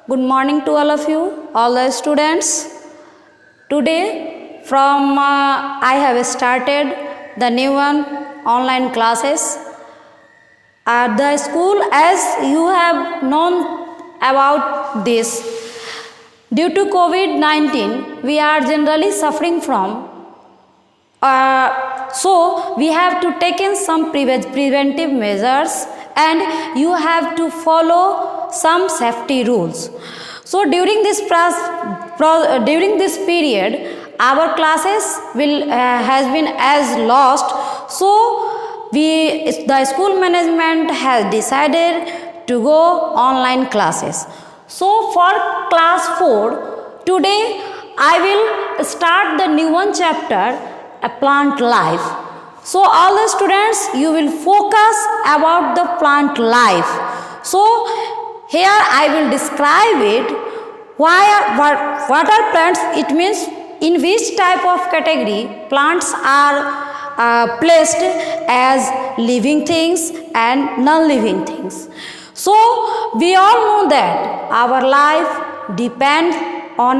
Good morning to all of you, all the students. Today, I have started the new one online classes at the school. As you have known about this, due to COVID-19, we are generally suffering from. So we have to take in some preventive measures, and you have to follow some safety rules. So during this period, our classes has been as lost. So the school management has decided to go online classes. So for class 4, today I will start the new one chapter, a plant life. So all the students, you will focus about the plant life. So here I will describe it. What are plants? It means in which type of category plants are placed as living things and non-living things. So we all know that our life depends on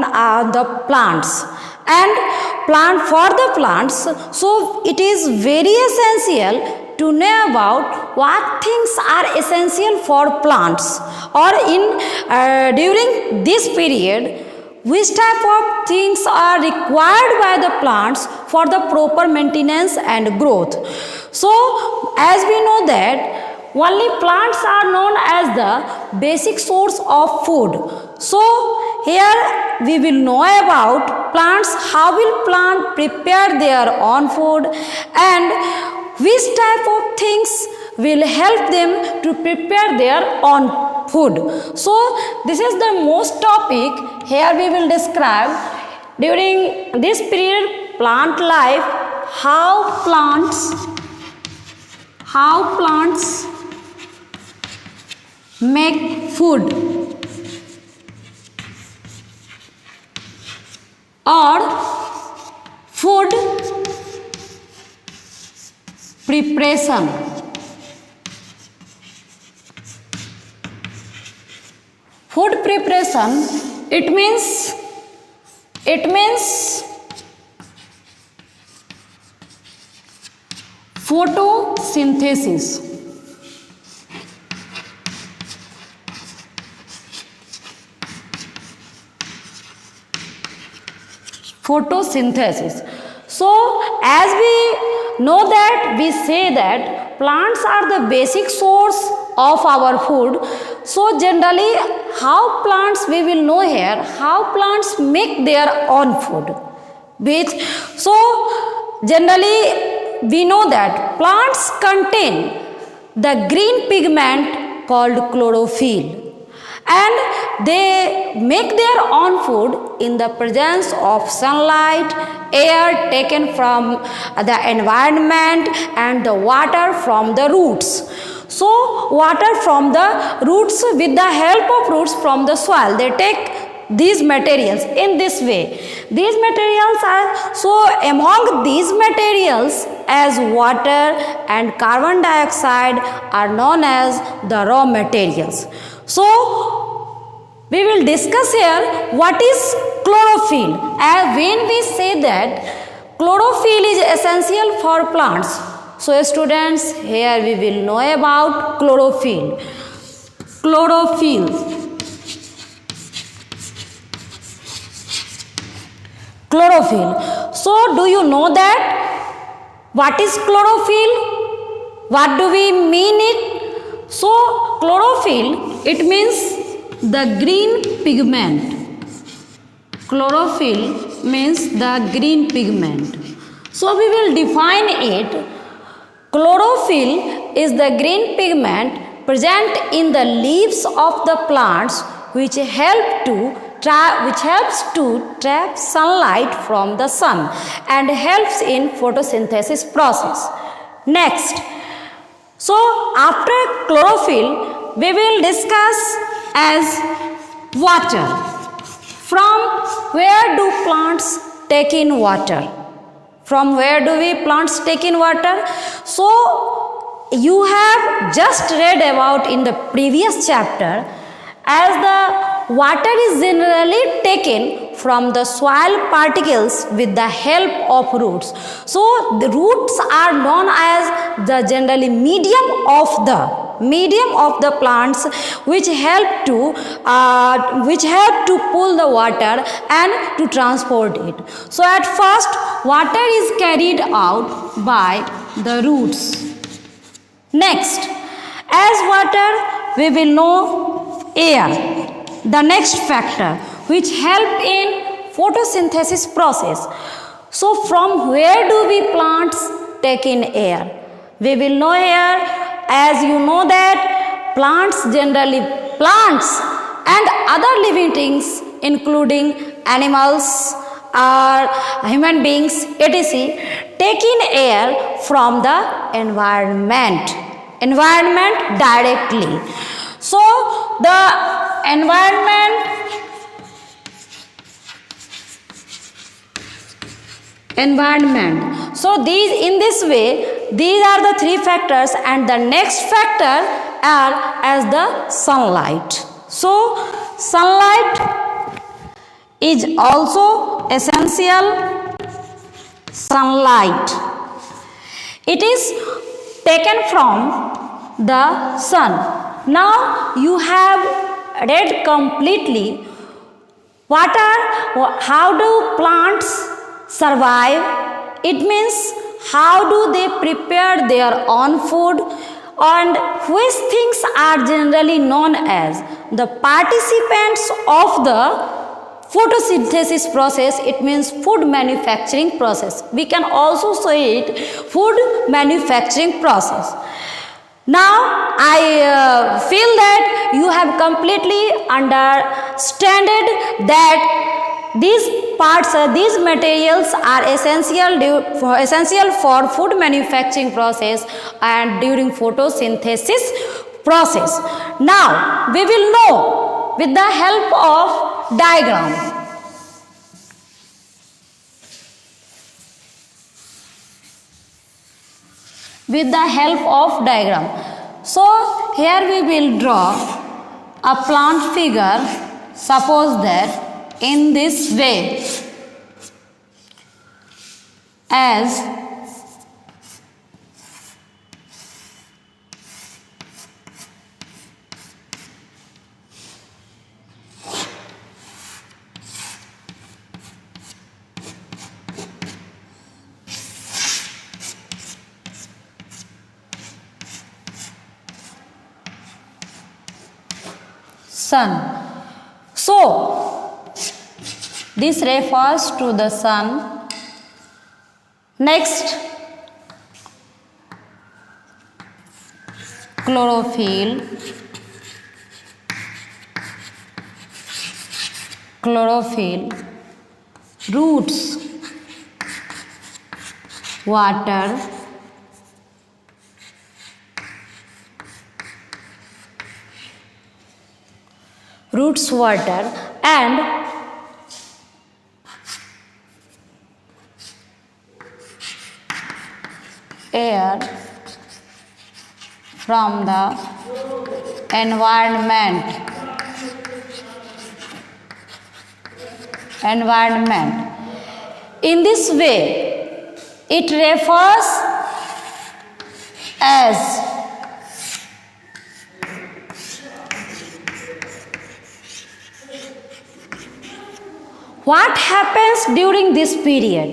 the plants, and for the plants, so it is very essential to know about what things are essential for plants, or during this period which type of things are required by the plants for the proper maintenance and growth. So as we know that only plants are known as the basic source of food. So here we will know about plants, how will plant prepare their own food, and which type of things will help them to prepare their own food. So this is the most topic here we will describe during this period, plant life, how plants make food, or food preparation. Food preparation, it means photosynthesis. Photosynthesis. So as we know that, we say that plants are the basic source of our food. So generally, how plants, we will know here how plants make their own food. So generally we know that plants contain the green pigment called chlorophyll, and they make their own food in the presence of sunlight, air taken from the environment, and the water from the roots. So water from the roots, with the help of roots from the soil, they take these materials in this way. These materials are, so among these materials as water and carbon dioxide are known as the raw materials. So we will discuss here what is chlorophyll. And when we say that chlorophyll is essential for plants, so students, here we will know about chlorophyll. Chlorophyll. So do you know that what is chlorophyll? What do we mean it? So chlorophyll, it means the green pigment. Chlorophyll means the green pigment. So we will define it. Chlorophyll is the green pigment present in the leaves of the plants, which helps to trap sunlight from the sun and helps in photosynthesis process. Next, so after chlorophyll, we will discuss as water. From where do plants take in water? From where do we plants take in water? So you have just read about in the previous chapter, as the water is generally taken from the soil particles with the help of roots. So the roots are known as the generally medium of the plants, which help to pull the water and to transport it. So at first water is carried out by the roots. Next, as water we will know air, the next factor which help in photosynthesis process. So from where do we plants take in air? We will know here, as you know that plants and other living things including animals or human beings etc. take in air from the environment directly. So the environment so these, in this way, these are the three factors, and the next factor are as the sunlight. So sunlight is also essential. Sunlight, it is taken from the sun. Now you have read completely how do plants survive. It means how do they prepare their own food, and which things are generally known as the participants of the photosynthesis process. It means food manufacturing process. We can also say it food manufacturing process. Now I feel that you have completely understood that these materials are essential for food manufacturing process and during photosynthesis process. Now we will know with the help of diagram. So here we will draw a plant figure. Suppose that in this way, as sun. So this refers to the sun. Next, chlorophyll, roots, water, and air from the environment. In this way, it refers as what happens during this period.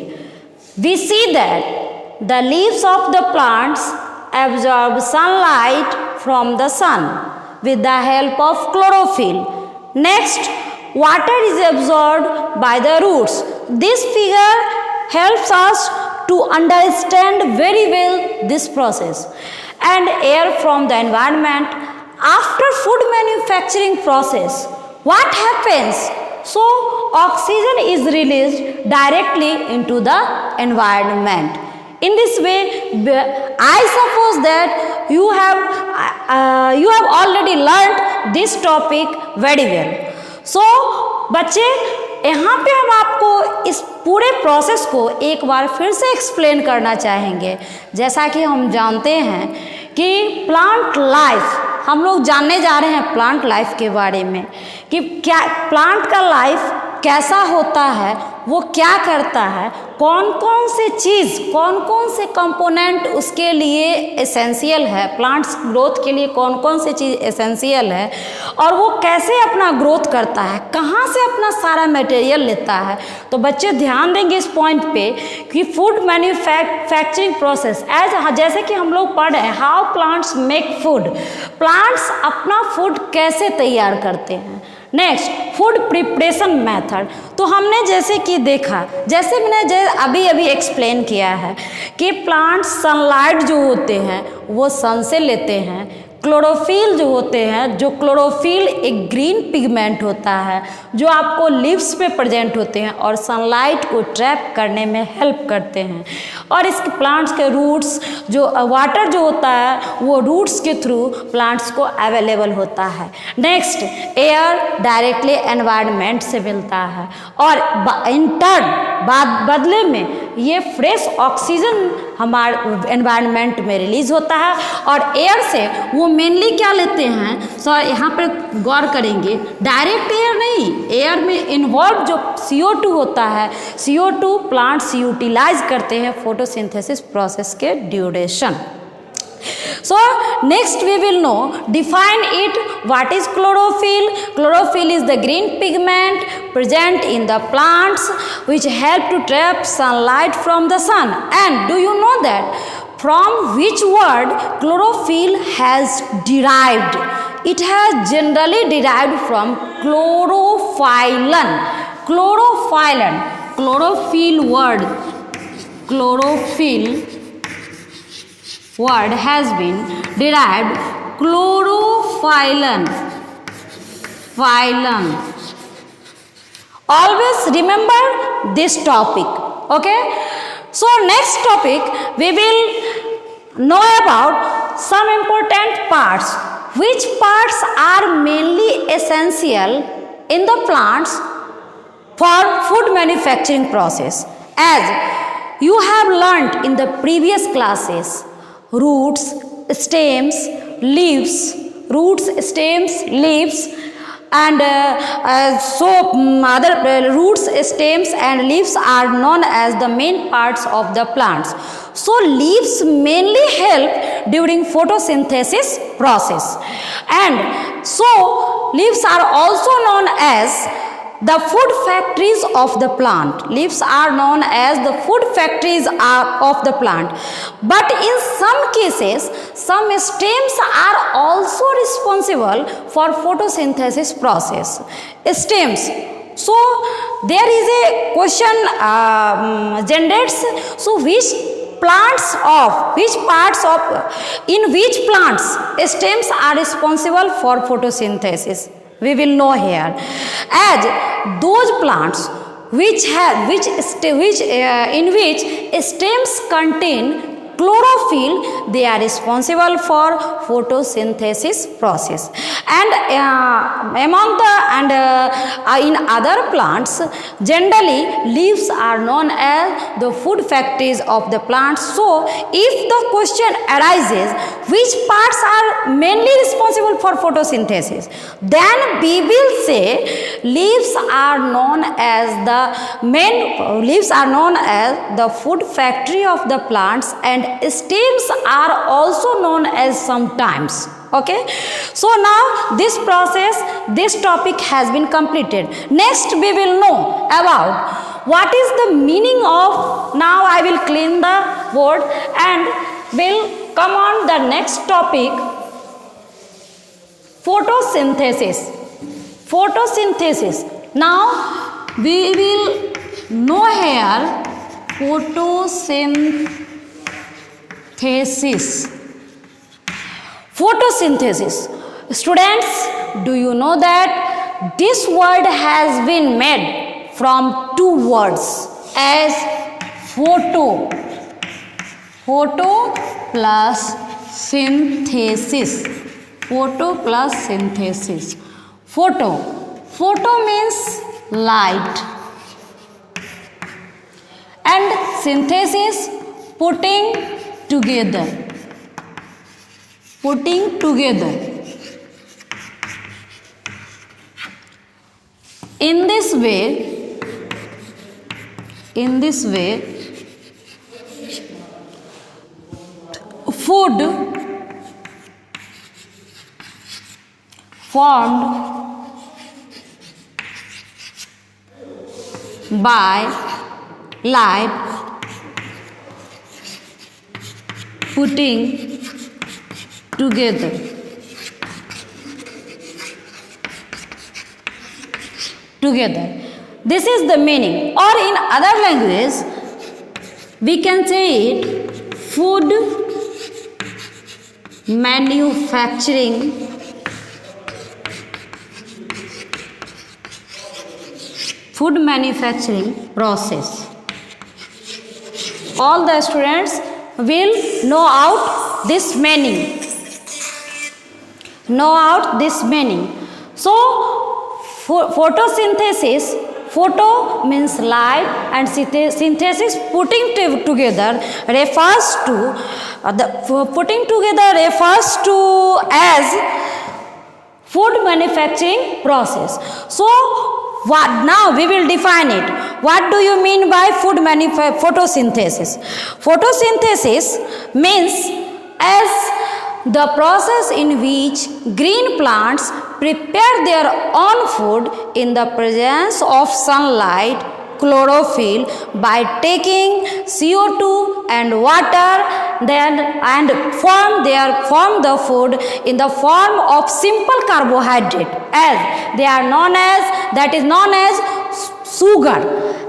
We see that the leaves of the plants absorb sunlight from the sun with the help of chlorophyll. Next, water is absorbed by the roots. This figure helps us to understand very well this process. And air from the environment. After food manufacturing process, what happens? So oxygen is released directly into the environment. In this way, I suppose that you have already learned this topic very well. So बच्चे, यहाँ पे हम आपको इस पूरे process को एक बार फिर से एक्सप्लेन करना चाहेंगे। जैसा कि हम जानते हैं कि प्लांट लाइफ हम लोग जानने जा रहे हैं प्लांट लाइफ के बारे में कि क्या प्लांट का लाइफ कैसा होता है, वो क्या करता है, कौन कौन से चीज़, कौन कौन से कंपोनेंट उसके लिए एसेंशियल है, प्लांट्स ग्रोथ के लिए कौन कौन से चीज़ एसेंशियल है, और वो कैसे अपना ग्रोथ करता है, कहाँ से अपना सारा मटेरियल लेता है। तो बच्चे ध्यान देंगे इस पॉइंट पे कि फूड मैन्युफैक्चरिंग प्रोसेस जैसे कि हम लोग पढ़ रहे हैं how plants make food, plants अपना फूड कैसे तैयार करते हैं। Next, food preparation method. तो हमने जैसे कि देखा, जैसे मैंने अभी एक्सप्लेन किया है कि प्लांट्स सनलाइट जो होते हैं वो सन से लेते हैं। क्लोरोफिल जो होते हैं, जो क्लोरोफिल एक ग्रीन पिगमेंट होता है जो आपको लीव्स पे प्रेजेंट होते हैं और सनलाइट को ट्रैप करने में हेल्प करते हैं। और इसके प्लांट्स के रूट्स, जो वाटर जो होता है वो रूट्स के थ्रू प्लांट्स को अवेलेबल होता है। नेक्स्ट, एयर डायरेक्टली एनवायरनमेंट से मिलता है और इन टर्न बदले में ये फ्रेश ऑक्सीजन हमारे एनवायरनमेंट में रिलीज होता है। और एयर से वो मेनली क्या लेते हैं, सर यहाँ पर गौर करेंगे, डायरेक्ट एयर नहीं, एयर में इन्वॉल्व जो CO2 होता है, CO2 प्लांट्स यूटिलाइज करते हैं फोटोसिंथेसिस प्रोसेस के duration. So next we will know, define it, what is chlorophyll. Chlorophyll is the green pigment present in the plants which help to trap sunlight from the sun. And do you know that from which word chlorophyll has derived? It has generally derived from chlorophyllon. Chlorophyllon, chlorophyll word, chlorophyll word has been derived chlorophyllon. Phylon. Always remember this topic. Okay. So next topic we will know about some important parts. Which parts are mainly essential in the plants for food manufacturing process? As you have learnt in the previous classes, roots, stems, leaves, roots, stems, leaves, and other roots, stems and leaves are known as the main parts of the plants. So leaves mainly help during photosynthesis process, and so leaves are also known as the food factories of the plant. Leaves are known as the food factories of the plant. But in some cases, some stems are also responsible for photosynthesis process. Stems. So there is a question generates. So which plants of which parts of in which plants stems are responsible for photosynthesis? We will know here, as those plants in which stems contain chlorophyll, they are responsible for photosynthesis process. And in other plants, generally leaves are known as the food factories of the plants. So if the question arises which parts are mainly responsible for photosynthesis, then we will say leaves are known as the food factory of the plants, and stems are also known as sometimes. Okay, so now this process, this topic has been completed. Next we will know about what is the meaning of, now I will clean the board and will come on the next topic, photosynthesis. Photosynthesis. Now we will know here photosynthesis. Photosynthesis. Students, do you know that this word has been made from two words as photo plus synthesis. Photo plus synthesis. Photo means light, and synthesis, putting together. In this way, food formed by light putting together. This is the meaning, or in other languages we can say it food manufacturing process. All the students will know out this meaning. So photosynthesis, photo means light and synthesis putting together refers to as food manufacturing process. So now we will define it. What do you mean by photosynthesis? Photosynthesis means as the process in which green plants prepare their own food in the presence of sunlight, chlorophyll, by taking CO2 and water, and form the food in the form of simple carbohydrate, as they are known as sugar,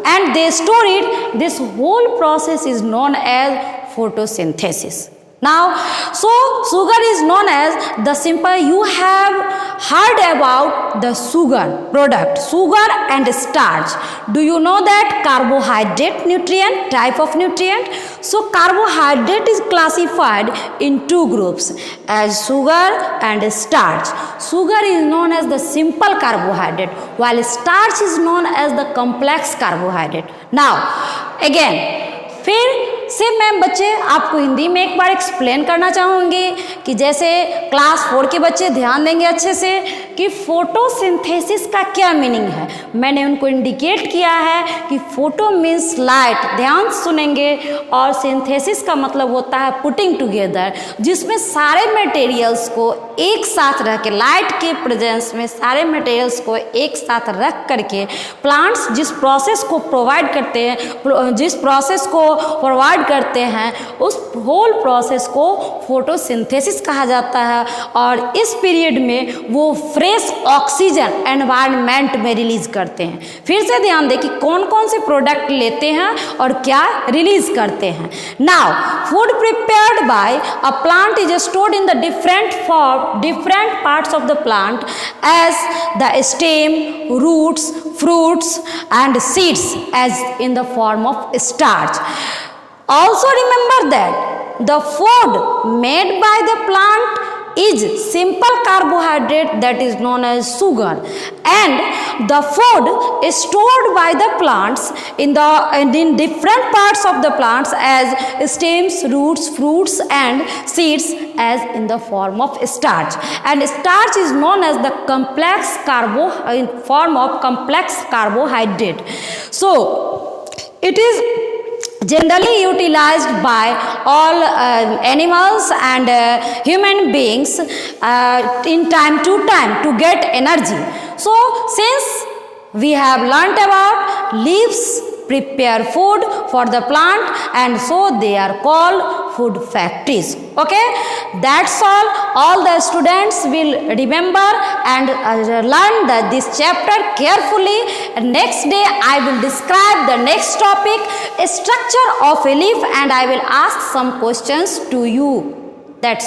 and they store it. This whole process is known as photosynthesis. Now, so sugar is known as the simple, you have heard about the sugar product, sugar and starch. Do you know that carbohydrate type of nutrient? So carbohydrate is classified in two groups as sugar and starch. Sugar is known as the simple carbohydrate, while starch is known as the complex carbohydrate. Now again, फिर से मैं बच्चे आपको हिंदी में एक बार explain करना चाहूँगी कि जैसे क्लास 4 के बच्चे ध्यान देंगे अच्छे से कि फोटोसिंथेसिस का क्या मीनिंग है। मैंने उनको इंडिकेट किया है कि फोटो मीन्स लाइट, ध्यान सुनेंगे, और सिंथेसिस का मतलब होता है पुटिंग टुगेदर, जिसमें सारे मटेरियल्स को एक साथ रख के, लाइट के प्रेजेंस में सारे मटेरियल्स को एक साथ रख करके प्लांट्स जिस प्रोसेस को प्रोवाइड करते हैं उस होल प्रोसेस को फोटोसिंथेसिस कहा जाता है। और इस पीरियड में वो फ्रेश ऑक्सीजन एनवायरनमेंट में रिलीज करते हैं। फिर से ध्यान दें कि कौन कौन से प्रोडक्ट लेते हैं और क्या रिलीज करते हैं। Now food prepared by a plant is stored in the different parts of the plant as the stem, roots, fruits and seeds as in the form of starch. Also remember that the food made by the plant is simple carbohydrate that is known as sugar, and the food is stored by the plants in different parts of the plants as stems, roots, fruits and seeds as in the form of starch. And starch is known as the form of complex carbohydrate. So it is generally utilized by all animals and human beings in time to get energy. So since we have learnt about leaves prepare food for the plant, and so they are called food factories. Okay, that's all the students will remember and learn this chapter carefully. Next day I will describe the next topic, structure of a leaf, and I will ask some questions to you. That's all.